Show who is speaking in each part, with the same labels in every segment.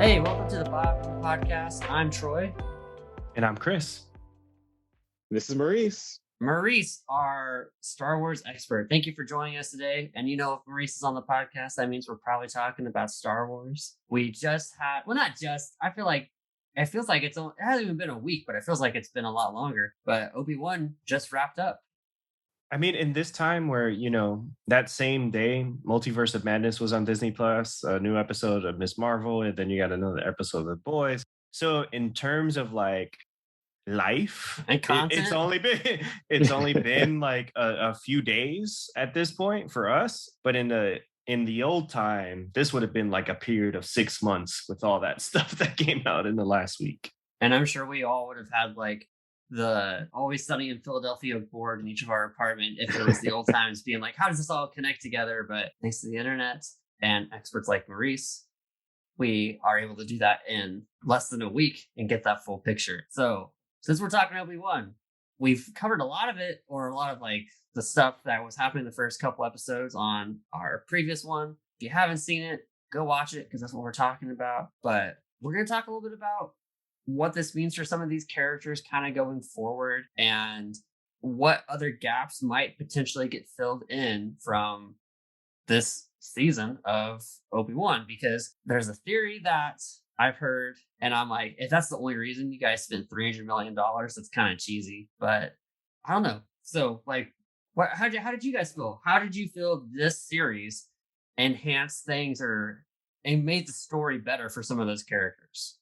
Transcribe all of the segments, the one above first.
Speaker 1: Hey, welcome to the Badaboom podcast. I'm Troy.
Speaker 2: And I'm Chris.
Speaker 3: This is Maurice.
Speaker 1: Maurice, our Star Wars expert. Thank you for joining us today. And if Maurice is on the podcast, that means we're probably talking about Star Wars. We just had, well, not just, I feel like it feels like it hasn't even been a week, but it feels like it's been a lot longer. But Obi-Wan just wrapped up.
Speaker 2: I mean, in this time where, that same day, Multiverse of Madness was on Disney Plus, a new episode of Miss Marvel, and then you got another episode of The Boys. So in terms of like life
Speaker 1: and content,
Speaker 2: it's only been like a few days at this point for us. But in the old time, this would have been like a period of 6 months with all that stuff that came out in the last week.
Speaker 1: And I'm sure we all would have had like the Always Sunny in Philadelphia board in each of our apartment if it was the old times, being like, how does this all connect together? But thanks to the internet and experts like Maurice, we are able to do that in less than a week and get that full picture. So since we're talking Obi-Wan, we've covered a lot of it, or a lot of like the stuff that was happening the first couple episodes on our previous one. If you haven't seen it, go watch it because that's what we're talking about. But we're going to talk a little bit about what this means for some of these characters kind of going forward, and what other gaps might potentially get filled in from this season of Obi-Wan, because there's a theory that I've heard, and I'm like, if that's the only reason you guys spent $300 million, that's kind of cheesy, but I don't know. So like, how did you guys feel? How did you feel this series enhanced things and made the story better for some of those characters?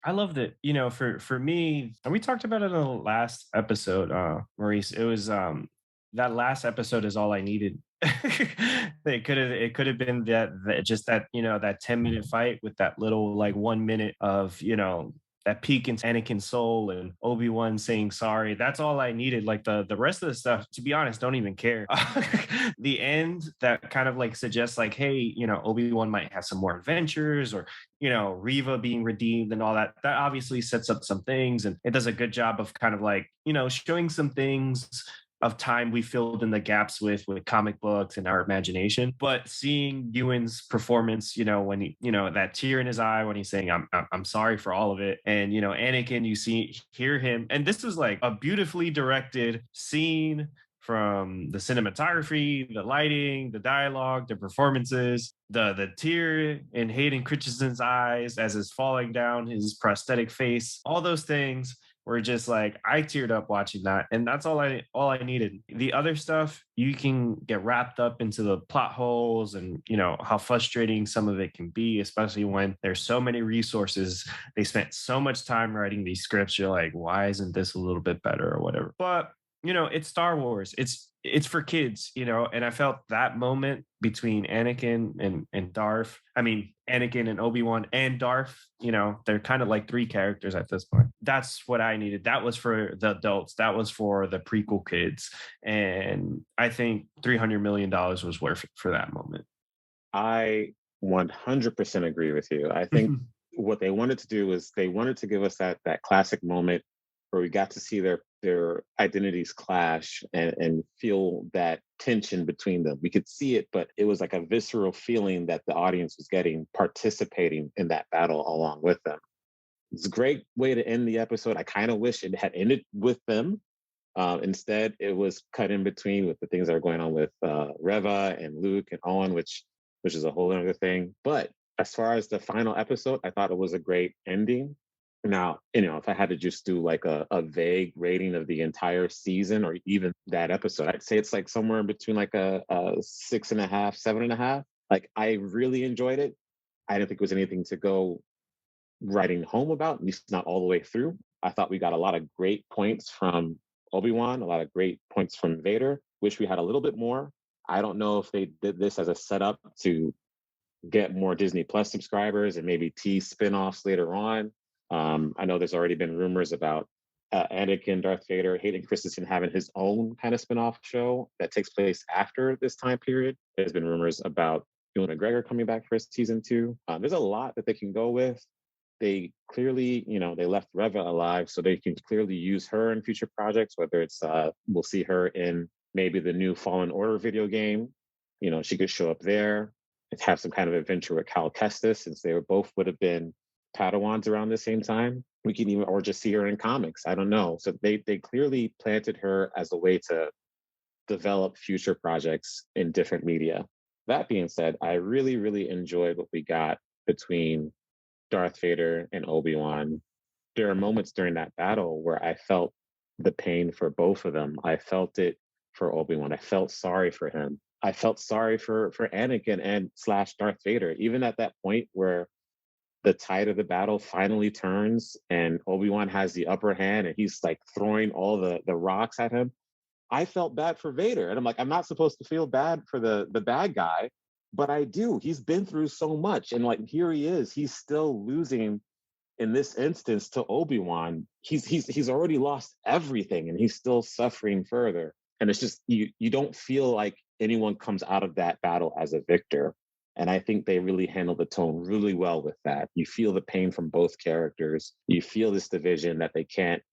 Speaker 2: I loved it. For me, and we talked about it in the last episode, Maurice. It was that last episode is all I needed. It could have been that just that, that 10-minute fight with that little like 1 minute of, that peak in Anakin's soul and Obi-Wan saying sorry. That's all I needed. Like the rest of the stuff, to be honest, don't even care. The end that kind of like suggests like, hey, Obi-Wan might have some more adventures, or, Reva being redeemed and all that. That obviously sets up some things, and it does a good job of kind of like, showing some things of time we filled in the gaps with comic books and our imagination. But seeing Ewan's performance, when he, that tear in his eye when he's saying, I'm sorry for all of it. And, Anakin, hear him. And this was like a beautifully directed scene, from the cinematography, the lighting, the dialogue, the performances, the tear in Hayden Christensen's eyes as it's falling down his prosthetic face, all those things were just like, I teared up watching that. And that's all I needed. The other stuff, you can get wrapped up into the plot holes and, how frustrating some of it can be, especially when there's so many resources. They spent so much time writing these scripts. You're like, why isn't this a little bit better or whatever? But it's Star Wars. It's for kids, and I felt that moment between Anakin and Darth. I mean, Anakin and Obi-Wan and Darth, they're kind of like three characters at this point. That's what I needed. That was for the adults. That was for the prequel kids. And I think $300 million was worth it for that moment.
Speaker 3: I 100% agree with you. I think what they wanted to do is they wanted to give us that classic moment where we got to see their identities clash and feel that tension between them. We could see it, but it was like a visceral feeling that the audience was getting participating in that battle along with them. It's a great way to end the episode. I kind of wish it had ended with them. Instead, it was cut in between with the things that are going on with Reva and Luke and Owen, which is a whole other thing. But as far as the final episode, I thought it was a great ending. Now, if I had to just do like a vague rating of the entire season or even that episode, I'd say it's like somewhere in between like a 6.5, 7.5. Like, I really enjoyed it. I didn't think it was anything to go writing home about, at least not all the way through. I thought we got a lot of great points from Obi-Wan, a lot of great points from Vader. Wish we had a little bit more. I don't know if they did this as a setup to get more Disney Plus subscribers and maybe tease spinoffs later on. I know there's already been rumors about Anakin, Darth Vader, Hayden Christensen having his own kind of spinoff show that takes place after this time period. There's been rumors about Ewan McGregor coming back for season 2. There's a lot that they can go with. They clearly, they left Reva alive, so they can clearly use her in future projects, whether it's, we'll see her in maybe the new Fallen Order video game. She could show up there and have some kind of adventure with Cal Kestis, since they both would have been Padawans around the same time. We can even, or just see her in comics. I don't know. So they clearly planted her as a way to develop future projects in different media. That being said, I really, really enjoyed what we got between Darth Vader and Obi-Wan. There are moments during that battle where I felt the pain for both of them. I felt it for Obi-Wan. I felt sorry for him. I felt sorry for Anakin and slash Darth Vader. Even at that point where the tide of the battle finally turns and Obi-Wan has the upper hand and he's like throwing all the rocks at him, I felt bad for Vader. And I'm like, I'm not supposed to feel bad for the bad guy, but I do. He's been through so much. And like, here he is. He's still losing in this instance to Obi-Wan. He's already lost everything and he's still suffering further. And it's just, you don't feel like anyone comes out of that battle as a victor. And I think they really handled the tone really well with that. You feel the pain from both characters. You feel this division that they can't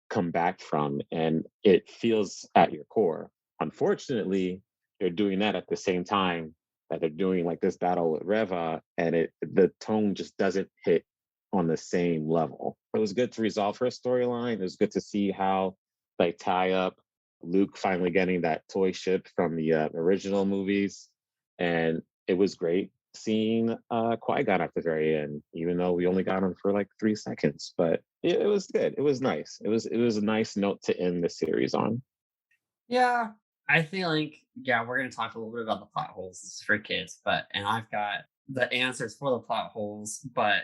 Speaker 3: come back from, and it feels at your core. Unfortunately, they're doing that at the same time that they're doing like this battle with Reva, and the tone just doesn't hit on the same level. It was good to resolve her storyline. It was good to see how they tie up Luke finally getting that toy ship from the original movies, and it was great seeing Qui-Gon at the very end, even though we only got him for like 3 seconds. But it was good. It was nice. It was a nice note to end the series on.
Speaker 1: Yeah, I feel like, yeah, we're going to talk a little bit about the plot holes. This is for kids, and I've got the answers for the plot holes, but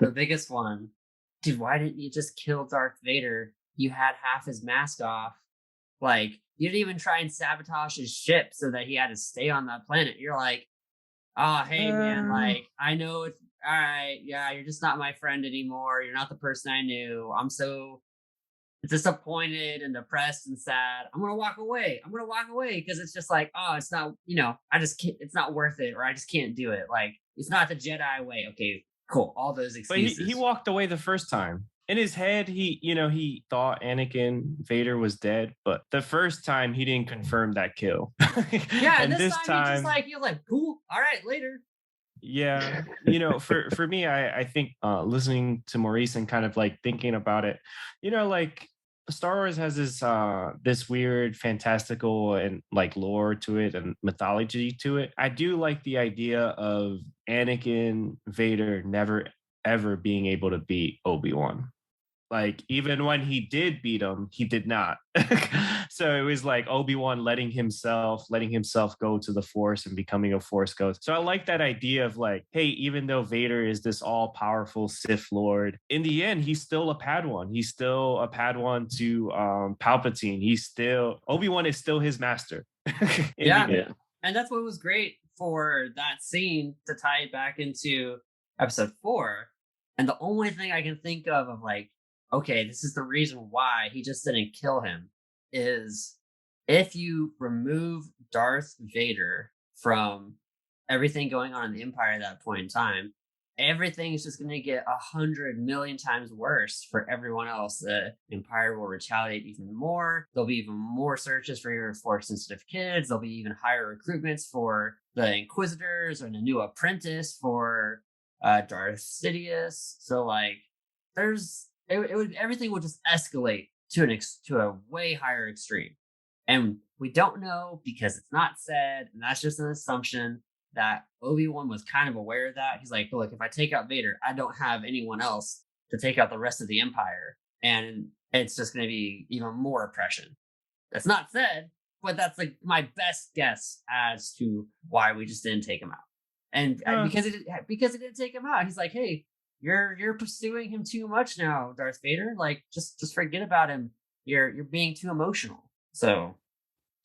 Speaker 1: the biggest one, dude, why didn't you just kill Darth Vader? You had half his mask off. Like, you didn't even try and sabotage his ship so that he had to stay on that planet. You're like, oh, hey, man, like, I know it's all right. Yeah, you're just not my friend anymore. You're not the person I knew. I'm so disappointed and depressed and sad. I'm going to walk away. Because it's just like, oh, it's not, I just can't, it's not worth it, or I just can't do it. Like, it's not the Jedi way. Okay, cool. All those excuses.
Speaker 2: But he walked away the first time. In his head, he thought Anakin Vader was dead, but the first time he didn't confirm that kill.
Speaker 1: Yeah, and this time he was like, cool, all right, later.
Speaker 2: Yeah, for me, I think listening to Maurice and kind of like thinking about it, like Star Wars has this weird fantastical and like lore to it and mythology to it. I do like the idea of Anakin Vader never ever being able to beat Obi-Wan. Like, even when he did beat him, he did not. So it was like Obi-Wan letting himself go to the Force and becoming a Force ghost. So I like that idea of like, hey, even though Vader is this all-powerful Sith Lord, in the end, he's still a Padawan. He's still a Padawan to Palpatine. Obi-Wan is still his master.
Speaker 1: Yeah. And that's what was great for that scene to tie it back into episode 4. And the only thing I can think of like, okay, this is the reason why he just didn't kill him, is if you remove Darth Vader from everything going on in the Empire at that point in time, everything is just going to get 100 million times worse for everyone else. The Empire will retaliate even more. There'll be even more searches for your Force-sensitive kids. There'll be even higher recruitments for the Inquisitors and a new apprentice for Darth Sidious. So like, everything would just escalate to a way higher extreme, and we don't know because it's not said, and that's just an assumption that Obi-Wan was kind of aware of that. He's like, look, if I take out Vader, I don't have anyone else to take out the rest of the Empire, and it's just going to be even more oppression. That's not said, but that's like my best guess as to why we just didn't take him out. And because it didn't take him out, he's like, hey, you're pursuing him too much now, Darth Vader. Like, just forget about him. You're being too emotional. So,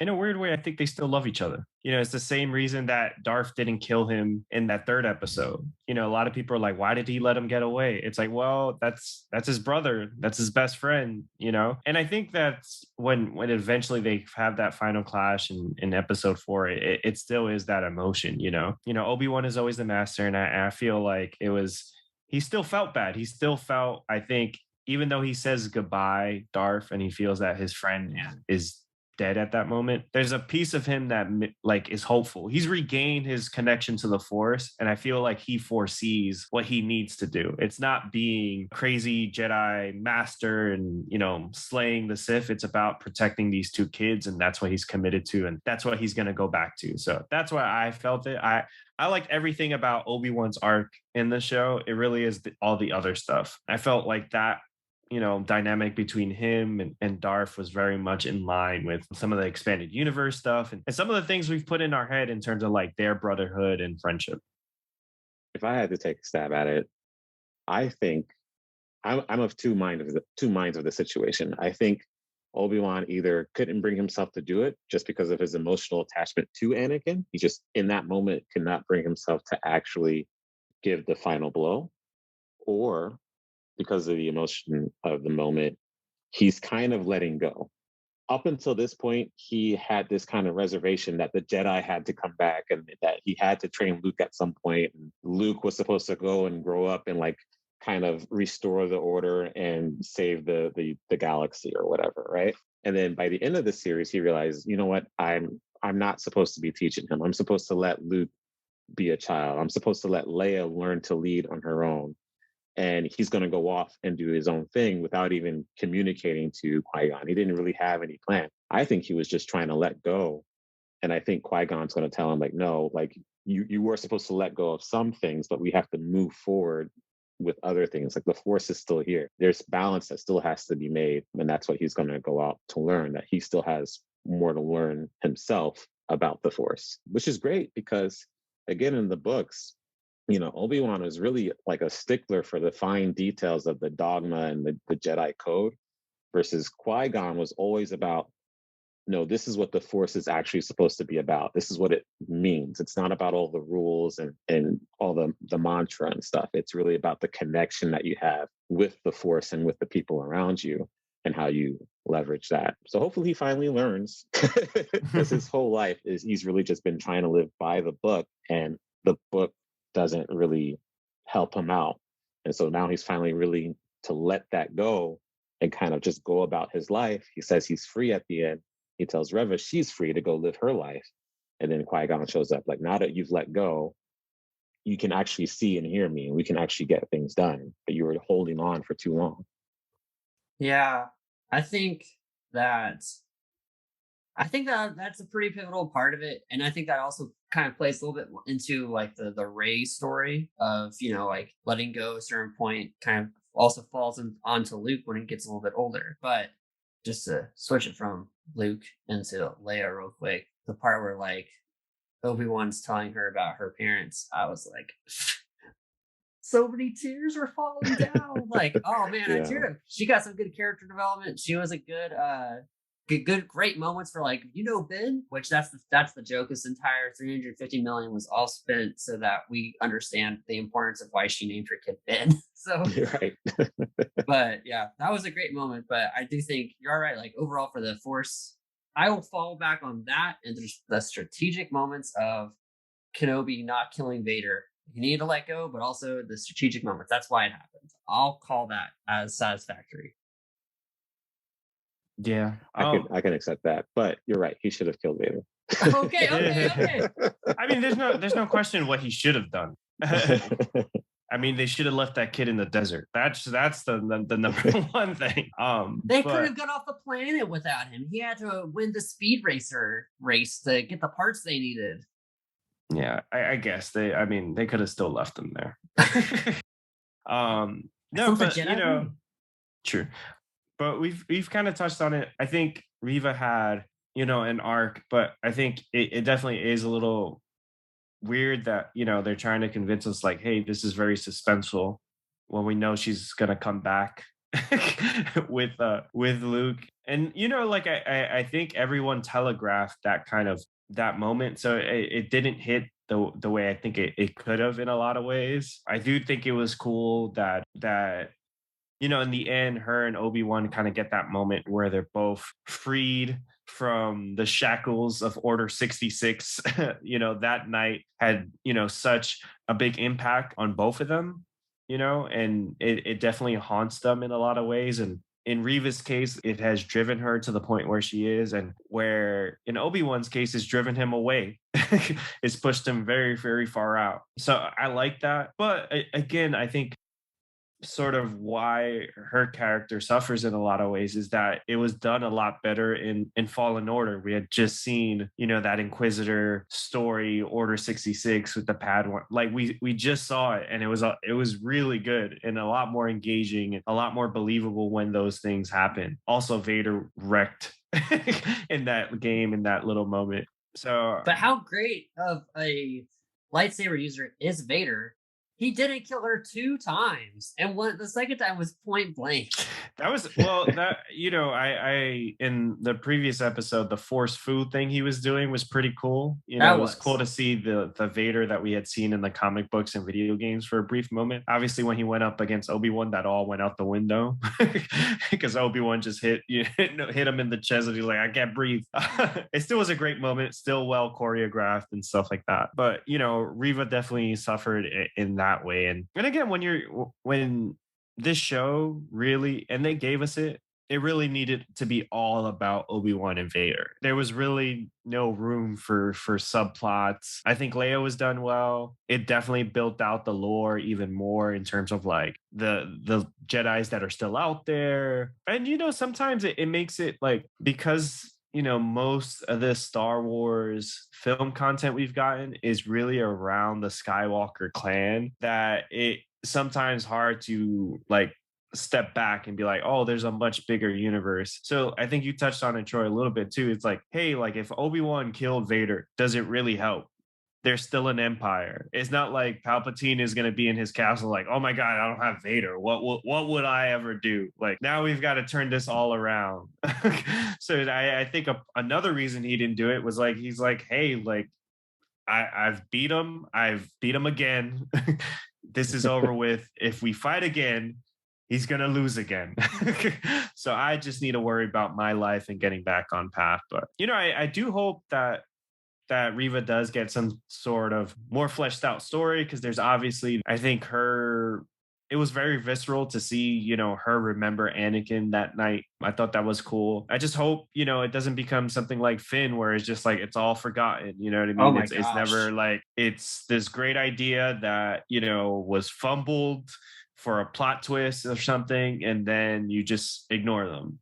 Speaker 2: in a weird way, I think they still love each other. It's the same reason that Darth didn't kill him in that 3rd episode. A lot of people are like, why did he let him get away? It's like, well, that's his brother. That's his best friend, And I think that's when eventually they have that final clash in episode 4, it still is that emotion, Obi-Wan is always the master. And I feel like he still felt bad. He still felt, I think, even though he says goodbye, Darth, and he feels that his friend is dead at that moment. There's a piece of him that like is hopeful. He's regained his connection to the Force, and I feel like he foresees what he needs to do. It's not being crazy Jedi master and, you know, slaying the Sith. It's about protecting these two kids, and that's what he's committed to, and that's what he's going to go back to. So that's why I felt it. I liked everything about Obi-Wan's arc in the show. It really is all the other stuff. I felt like that, you know, dynamic between him and Darth was very much in line with some of the expanded universe stuff and some of the things we've put in our head in terms of like their brotherhood and friendship.
Speaker 3: If I had to take a stab at it, I think I'm of two minds of the situation. I think Obi-Wan either couldn't bring himself to do it just because of his emotional attachment to Anakin. He just in that moment could not bring himself to actually give the final blow, or because of the emotion of the moment, he's kind of letting go. Up until this point, he had this kind of reservation that the Jedi had to come back and that he had to train Luke at some point. And Luke was supposed to go and grow up and like kind of restore the order and save the galaxy or whatever, right? And then by the end of the series, he realized, you know what, I'm not supposed to be teaching him. I'm supposed to let Luke be a child. I'm supposed to let Leia learn to lead on her own. And he's going to go off and do his own thing without even communicating to Qui-Gon. He didn't really have any plan. I think he was just trying to let go. And I think Qui-Gon's going to tell him, like, no, like you were supposed to let go of some things, but we have to move forward with other things. Like the Force is still here. There's balance that still has to be made. And that's what he's going to go out to learn, that he still has more to learn himself about the Force, which is great because, again, in the books, you know, Obi-Wan was really like a stickler for the fine details of the dogma and the Jedi code, versus Qui-Gon was always about, no, this is what the Force is actually supposed to be about. This is what it means. It's not about all the rules and all the mantra and stuff. It's really about the connection that you have with the Force and with the people around you and how you leverage that. So hopefully he finally learns, because his whole life is he's really just been trying to live by the book, and the book doesn't really help him out. And so now he's finally really to let that go and kind of just go about his life. He says he's free at the end. He tells Reva she's free to go live her life. And then Qui-Gon shows up like, now that you've let go, you can actually see and hear me, and we can actually get things done. But you were holding on for too long.
Speaker 1: Yeah, I think that's a pretty pivotal part of it. And I think that also kind of plays a little bit into like the Rey story of, you know, like letting go at a certain point kind of also falls onto Luke when he gets a little bit older. But just to switch it from Luke into Leia real quick, the part where like Obi-Wan's telling her about her parents, I was like, so many tears were falling down. Like, oh man, I teared up. She got some good character development. She was a good great moments for like, you know, Ben, which that's the joke. This entire 350 million was all spent so that we understand the importance of why she named her kid Ben. So
Speaker 3: right.
Speaker 1: But yeah, that was a great moment. But I do think you're right. Like overall for the Force, I will fall back on that and there's the strategic moments of Kenobi not killing Vader. You need to let go, but also the strategic moments. That's why it happened. I'll call that as satisfactory.
Speaker 2: Yeah,
Speaker 3: I can accept that, but you're right. He should have killed Vader.
Speaker 1: Okay.
Speaker 2: I mean, there's no question what he should have done. I mean, they should have left that kid in the desert. That's the number one thing.
Speaker 1: They couldn't have got off the planet without him. He had to win the speed racer race to get the parts they needed.
Speaker 2: Yeah, I guess they could have still left him there. No, but you know, true. But we've kind of touched on it. I think Reva had, you know, an arc, but I think it definitely is a little weird that, you know, they're trying to convince us like, hey, this is very suspenseful when we know she's gonna come back with Luke. And you know, like I think everyone telegraphed that kind of that moment, so it didn't hit the way I think it could have in a lot of ways. I do think it was cool that you know, in the end, her and Obi-Wan kind of get that moment where they're both freed from the shackles of Order 66. You know, that night had, you know, such a big impact on both of them, you know, and it definitely haunts them in a lot of ways. And in Reva's case, it has driven her to the point where she is, and where in Obi-Wan's case, it's driven him away. It's pushed him very, very far out. So I like that. But again, I think sort of why her character suffers in a lot of ways is that it was done a lot better in Fallen Order. We had just seen, that Inquisitor story, Order 66 with the Padawan. Like we just saw it, and it was really good and a lot more engaging and a lot more believable when those things happen. Also, Vader wrecked in that game in that little moment. So,
Speaker 1: but how great of a lightsaber user is Vader? He didn't kill her 2 times, and the second time was point blank.
Speaker 2: That was I in the previous episode, the force food thing he was doing was pretty cool. It was cool to see the Vader that we had seen in the comic books and video games for a brief moment. Obviously, when he went up against Obi-Wan, that all went out the window because Obi-Wan just hit him in the chest, and he's like, I can't breathe. It still was a great moment, still well choreographed and stuff like that. But Reva definitely suffered in that way. And again, when this show really, and they gave us it really needed to be all about Obi-Wan and Vader. There was really no room for subplots. I think Leia was done well. It definitely built out the lore even more in terms of like the Jedis that are still out there. And sometimes it makes it like, because most of the Star Wars film content we've gotten is really around the Skywalker clan, that it sometimes hard to like step back and be like, oh, there's a much bigger universe. So I think you touched on it, Troy, a little bit too. It's like, hey, like if Obi-Wan killed Vader, does it really help? There's still an empire. It's not like Palpatine is going to be in his castle like, oh my God, I don't have Vader. What would I ever do? Like, now we've got to turn this all around. So I think another reason he didn't do it was like, he's like, hey, like I've beat him. I've beat him again. This is over with. If we fight again, he's going to lose again. So I just need to worry about my life and getting back on path. But, I do hope that Reva does get some sort of more fleshed out story, because there's obviously, I think it was very visceral to see, her remember Anakin that night. I thought that was cool. I just hope, it doesn't become something like Finn where it's just like, it's all forgotten. You know what I mean?
Speaker 1: Oh my
Speaker 2: it's
Speaker 1: gosh.
Speaker 2: never like, it's this great idea that, was fumbled for a plot twist or something, and then you just ignore them,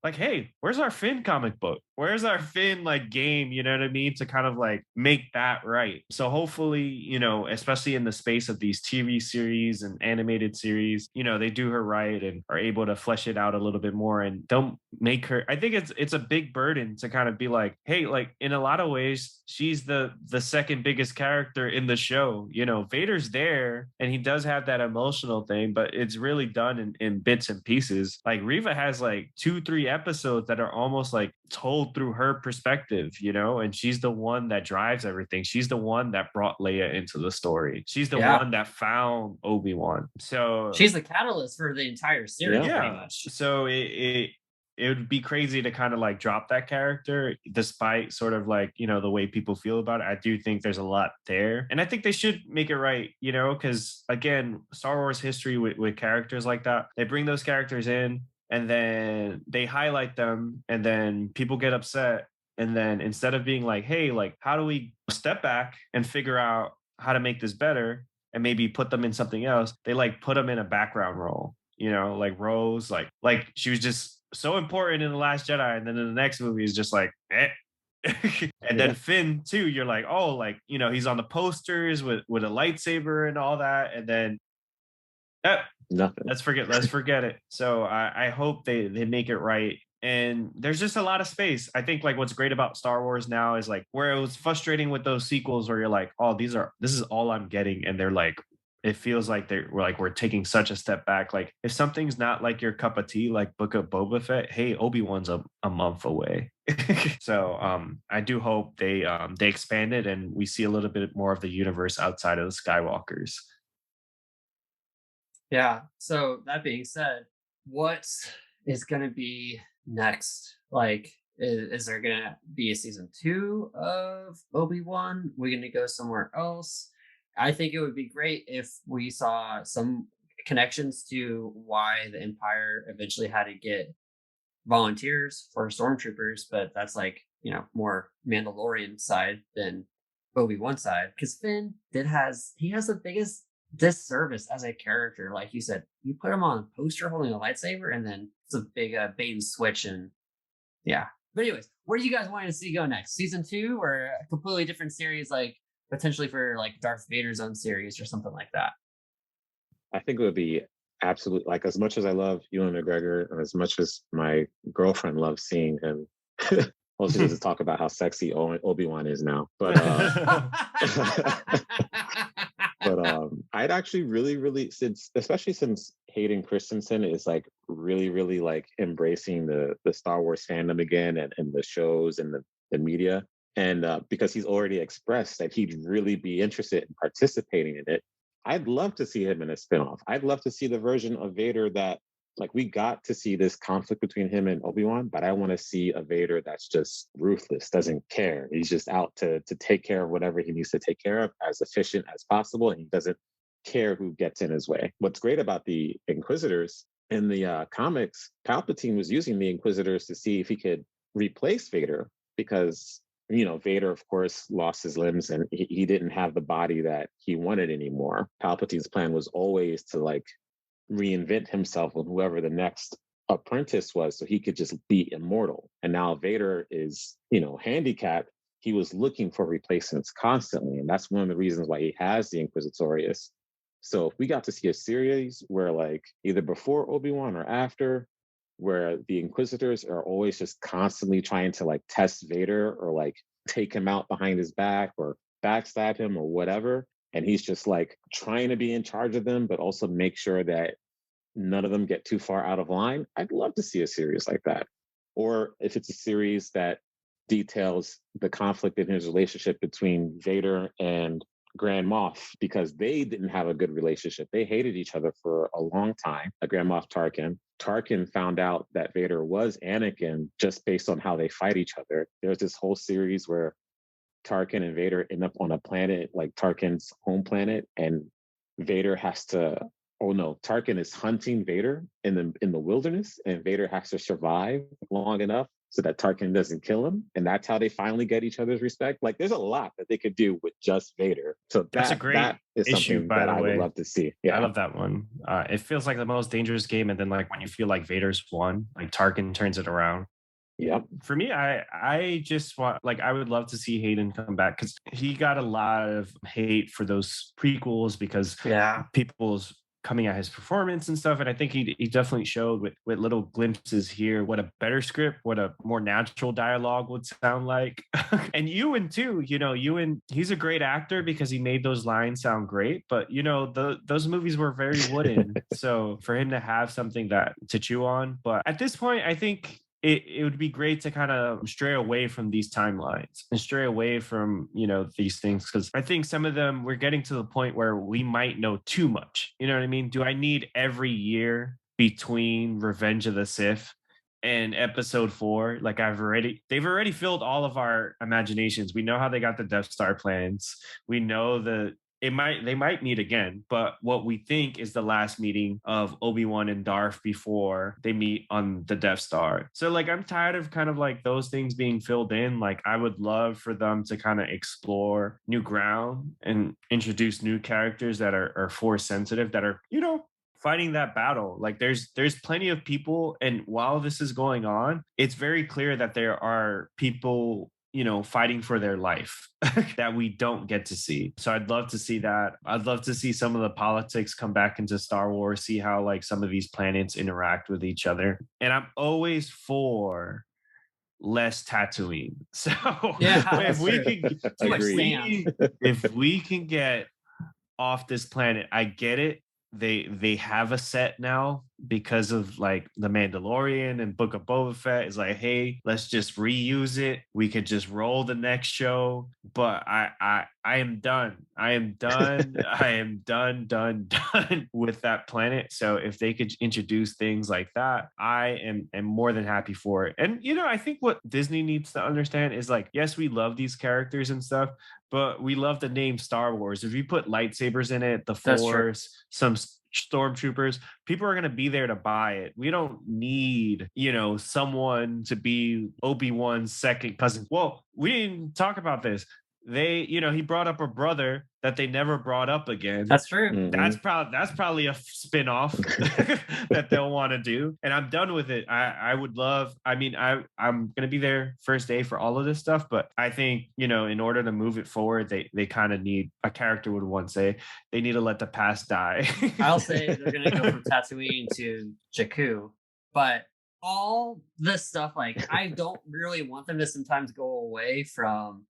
Speaker 2: like, hey, where's our Finn comic book? Where's our Finn like game? You know what I mean? To kind of like make that right. So hopefully, especially in the space of these TV series and animated series, they do her right and are able to flesh it out a little bit more, and don't make her, I think it's a big burden to kind of be like, hey, like in a lot of ways, she's the second biggest character in the show. Vader's there and he does have that emotional thing, but it's really done in bits and pieces. Like Reva has like 2-3 episodes that are almost like told through her perspective, and she's the one that drives everything. She's the one that brought Leia into the story. She's the one that found Obi-Wan. So
Speaker 1: she's the catalyst for the entire series, pretty much.
Speaker 2: So it would be crazy to kind of like drop that character, despite sort of like, the way people feel about it. I do think there's a lot there. And I think they should make it right, because again, Star Wars history with characters like that, they bring those characters in and then they highlight them, and then people get upset. And then instead of being like, hey, like, how do we step back and figure out how to make this better and maybe put them in something else, they like put them in a background role, like Rose, like she was just so important in The Last Jedi, and then in the next movie is just like, eh. And then Finn too, you're like, oh, like, he's on the posters with a lightsaber and all that, and then
Speaker 3: nothing.
Speaker 2: Let's forget it. So I hope they make it right. And there's just a lot of space. I think like what's great about Star Wars now is like, where it was frustrating with those sequels where you're like, oh, this is all I'm getting, and they're like, it feels like we're taking such a step back. Like if something's not like your cup of tea, like Book of Boba Fett, hey, Obi-Wan's a month away. So I do hope they expand it and we see a little bit more of the universe outside of the Skywalkers.
Speaker 1: Yeah. So that being said, what is going to be next? Like, is there going to be a season 2 of Obi-Wan? We're going to go somewhere else? I think it would be great if we saw some connections to why the Empire eventually had to get volunteers for stormtroopers, but that's like, more Mandalorian side than Obi-Wan side. Because Finn he has the biggest disservice as a character. Like you said, you put him on a poster holding a lightsaber, and then it's a big bait and switch, and yeah. But anyways, where do you guys want to see go next? Season 2 or a completely different series, like potentially for like Darth Vader's own series or something like that?
Speaker 3: I think it would be absolutely, like, as much as I love Ewan McGregor and as much as my girlfriend loves seeing him. Well, she doesn't talk about how sexy Obi-Wan is now, but I'd actually really, especially since Hayden Christensen is like really like embracing the Star Wars fandom again, and the shows and the media, and because he's already expressed that he'd really be interested in participating in it. I'd love to see him in a spinoff. I'd love to see the version of Vader that, like, we got to see this conflict between him and Obi-Wan, but I want to see a Vader that's just ruthless, doesn't care. He's just out to take care of whatever he needs to take care of, as efficient as possible, and he doesn't care who gets in his way. What's great about the Inquisitors in the comics, Palpatine was using the Inquisitors to see if he could replace Vader, because Vader, of course, lost his limbs, and he didn't have the body that he wanted anymore. Palpatine's plan was always to like reinvent himself with whoever the next apprentice was, so he could just be immortal. And now Vader is, handicapped. He was looking for replacements constantly, and that's one of the reasons why he has the Inquisitorius. So if we got to see a series where, like, either before Obi-Wan or after, where the Inquisitors are always just constantly trying to like test Vader or like take him out behind his back or backstab him or whatever, and he's just like trying to be in charge of them, but also make sure that none of them get too far out of line. I'd love to see a series like that. Or if it's a series that details the conflict in his relationship between Vader and Grand Moff, because they didn't have a good relationship. They hated each other for a long time. Grand Moff Tarkin. Tarkin found out that Vader was Anakin just based on how they fight each other. There's this whole series where Tarkin and Vader end up on a planet, like Tarkin's home planet, and Vader has to, Tarkin is hunting Vader in the wilderness, and Vader has to survive long enough so that Tarkin doesn't kill him. And that's how they finally get each other's respect. Like, there's a lot that they could do with just Vader. So
Speaker 2: that's a great
Speaker 3: that is
Speaker 2: issue,
Speaker 3: something
Speaker 2: by
Speaker 3: that
Speaker 2: the
Speaker 3: I
Speaker 2: way.
Speaker 3: would love to see. Yeah,
Speaker 2: I love that one. It feels like the most dangerous game, and then like when you feel like Vader's won, like Tarkin turns it around.
Speaker 3: Yep.
Speaker 2: For me, I just want, like, I would love to see Hayden come back, because he got a lot of hate for those prequels because people's coming at his performance and stuff. And I think he definitely showed with little glimpses here what a better script, what a more natural dialogue would sound like. And Ewan too, Ewan, he's a great actor because he made those lines sound great. But those movies were very wooden. So for him to have something to chew on. But at this point, I think it would be great to kind of stray away from these timelines and stray away from, these things. Because I think some of them, we're getting to the point where we might know too much. You know what I mean? Do I need every year between Revenge of the Sith and Episode 4? Like, they've already filled all of our imaginations. We know how they got the Death Star plans. We know they might meet again, but what we think is the last meeting of Obi-Wan and Darth before they meet on the Death Star. So like, I'm tired of kind of like those things being filled in. Like, I would love for them to kind of explore new ground and introduce new characters that are Force sensitive, that are, fighting that battle. Like, there's plenty of people, and while this is going on, it's very clear that there are people fighting for their life that we don't get to see. So I'd love to see that. I'd love to see some of the politics come back into Star Wars, see how like some of these planets interact with each other. And I'm always for less Tatooine. So if we can get off this planet, I get it. They have a set now because of like The Mandalorian and Book of Boba Fett. Is like, hey, let's just reuse it. We could just roll the next show. But I am done. I am done. I am done with that planet. So if they could introduce things like that, I am more than happy for it. And I think what Disney needs to understand is like, yes, we love these characters and stuff, but we love the name Star Wars. If you put lightsabers in it, the Force, some stormtroopers. People are going to be there to buy it. We don't need, someone to be Obi-Wan's second cousin. Well, we didn't talk about this. He brought up a brother that they never brought up again.
Speaker 1: That's true.
Speaker 3: Mm-hmm.
Speaker 2: That's probably a spin-off that they'll want to do. And I'm done with it. I would love, I'm gonna be there first day for all of this stuff, but I think, in order to move it forward, they kind of need, a character would once say, they need to let the past die.
Speaker 1: I'll say they're gonna go from Tatooine to Jakku, but all this stuff, like, I don't really want them to sometimes go away from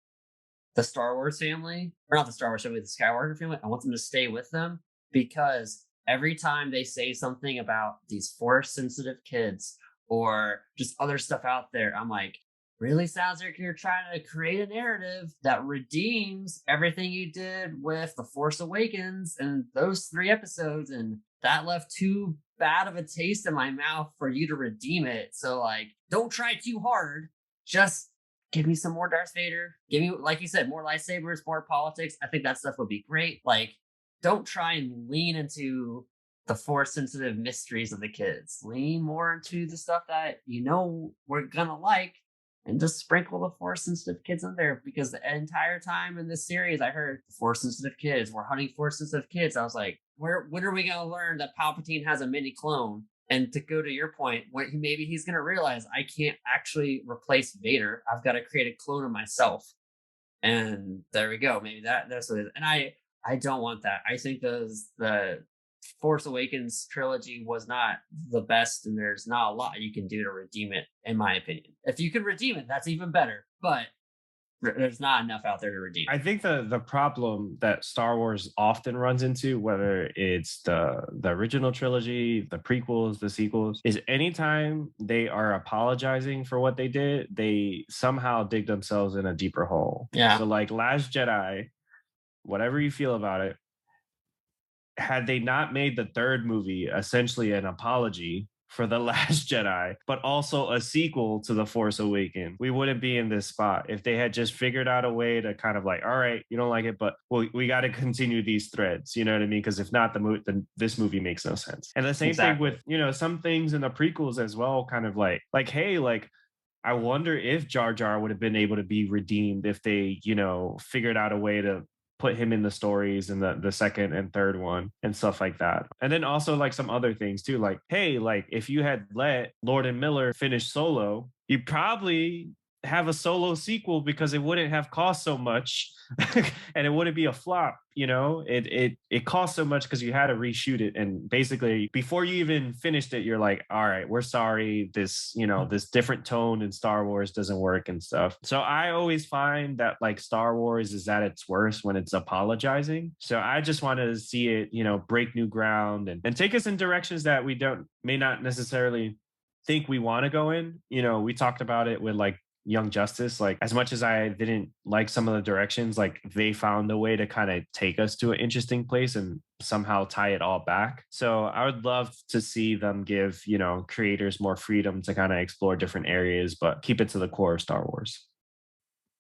Speaker 1: the Star Wars family, or not the Star Wars family, the Skywalker family. I want them to stay with them, because every time they say something about these force sensitive kids or just other stuff out there, I'm like, really sounds like you're trying to create a narrative that redeems everything you did with The Force Awakens and those 3 episodes, and that left too bad of a taste in my mouth for you to redeem it. So, like, don't try too hard. Just give me some more Darth Vader. Give me, like you said, more lightsabers, more politics. I think that stuff would be great. Like, don't try and lean into the force-sensitive mysteries of the kids. Lean more into the stuff that we're gonna like, and just sprinkle the force-sensitive kids in there. Because the entire time in this series, I heard force-sensitive kids. We're hunting force-sensitive kids. I was like, when are we gonna learn that Palpatine has a mini clone? And to go to your point, maybe he's going to realize, I can't actually replace Vader. I've got to create a clone of myself. And there we go. Maybe that's what it is. And I don't want that. I think the Force Awakens trilogy was not the best, and there's not a lot you can do to redeem it, in my opinion. If you can redeem it, that's even better. But there's not enough out there to redeem.
Speaker 2: I think the problem that Star Wars often runs into, whether it's the original trilogy, the prequels, the sequels, is anytime they are apologizing for what they did, they somehow dig themselves in a deeper hole.
Speaker 1: Yeah.
Speaker 2: So, like, Last Jedi, whatever you feel about it, had they not made the 3rd movie essentially an apology for The Last Jedi, but also a sequel to The Force Awakens, we wouldn't be in this spot. If they had just figured out a way to kind of like, all right, you don't like it, but we got to continue these threads, you know what I mean? Because if not, then this movie makes no sense. And the same thing with, some things in the prequels as well, kind of like, hey, like, I wonder if Jar Jar would have been able to be redeemed if they, figured out a way to put him in the stories in the 2nd and 3rd one and stuff like that. And then also, like, some other things too, like, hey, like, if you had let Lord and Miller finish Solo, you probably have a Solo sequel, because it wouldn't have cost so much and it wouldn't be a flop. It cost so much because you had to reshoot it, and basically before you even finished it, you're like, all right, we're sorry, this this different tone in Star Wars doesn't work and stuff. So I always find that, like, Star Wars is at its worst when it's apologizing. So I just wanted to see it break new ground and take us in directions that we may not necessarily think we want to go in. We talked about it with, like, Young Justice. Like, as much as I didn't like some of the directions, like, they found a way to kind of take us to an interesting place and somehow tie it all back. So I would love to see them give, creators more freedom to kind of explore different areas, but keep it to the core of Star Wars.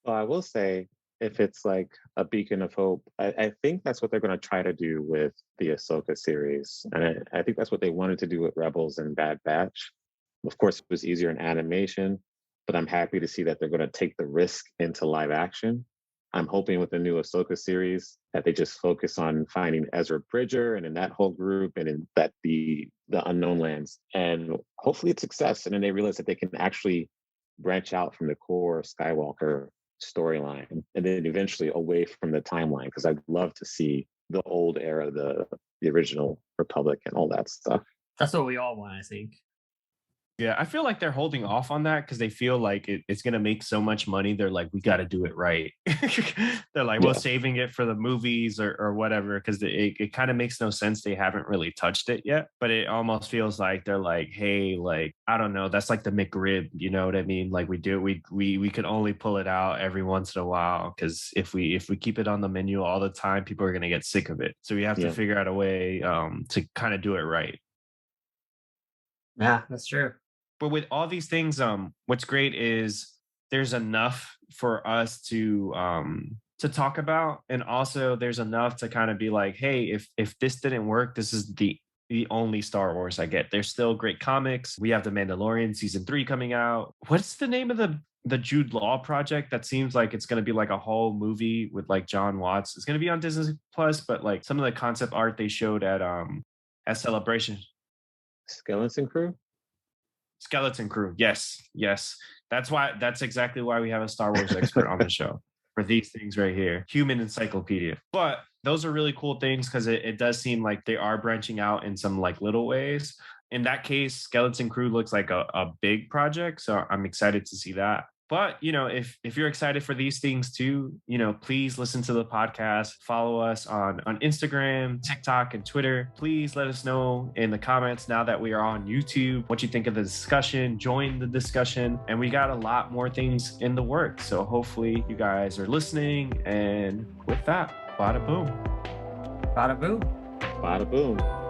Speaker 3: Well, I will say, if it's like a beacon of hope, I think that's what they're going to try to do with the Ahsoka series. And I think that's what they wanted to do with Rebels and Bad Batch. Of course, it was easier in animation, but I'm happy to see that they're going to take the risk into live action. I'm hoping with the new Ahsoka series that they just focus on finding Ezra Bridger and in that whole group, and in that the unknown lands, and hopefully it's success. And then they realize that they can actually branch out from the core Skywalker storyline, and then eventually away from the timeline, because I'd love to see the old era, the original Republic and all that stuff.
Speaker 1: That's what we all want, I think.
Speaker 2: Yeah, I feel like they're holding off on that because they feel like it's going to make so much money. They're like, we got to do it right. They're like, well, saving it for the movies or whatever, because it kind of makes no sense. They haven't really touched it yet, but it almost feels like they're like, hey, like, I don't know. That's like the McRib, you know what I mean? Like, we could only pull it out every once in a while, because if we keep it on the menu all the time, people are going to get sick of it. So we have to figure out a way to kind of do it right.
Speaker 1: Yeah, that's true.
Speaker 2: But with all these things, what's great is there's enough for us to talk about, and also there's enough to kind of be like, hey, if this didn't work, this is the the only Star Wars I get. There's still great comics. We have The Mandalorian season 3 coming out. What's the name of the Jude Law project that seems like it's going to be like a whole movie with like John Watts? It's going to be on Disney Plus, but like some of the concept art they showed at Celebration.
Speaker 3: Skeleton Crew?
Speaker 2: Skeleton Crew. Yes. That's exactly why we have a Star Wars expert on the show for these things right here. Human encyclopedia. But those are really cool things because it does seem like they are branching out in some like little ways. In that case, Skeleton Crew looks like a big project. So I'm excited to see that. But, if you're excited for these things too, please listen to the podcast, follow us on Instagram, TikTok, and Twitter. Please let us know in the comments now that we are on YouTube, what you think of the discussion, join the discussion. And we got a lot more things in the works. So hopefully you guys are listening. And with that, bada boom.
Speaker 1: Bada boom.
Speaker 3: Bada boom.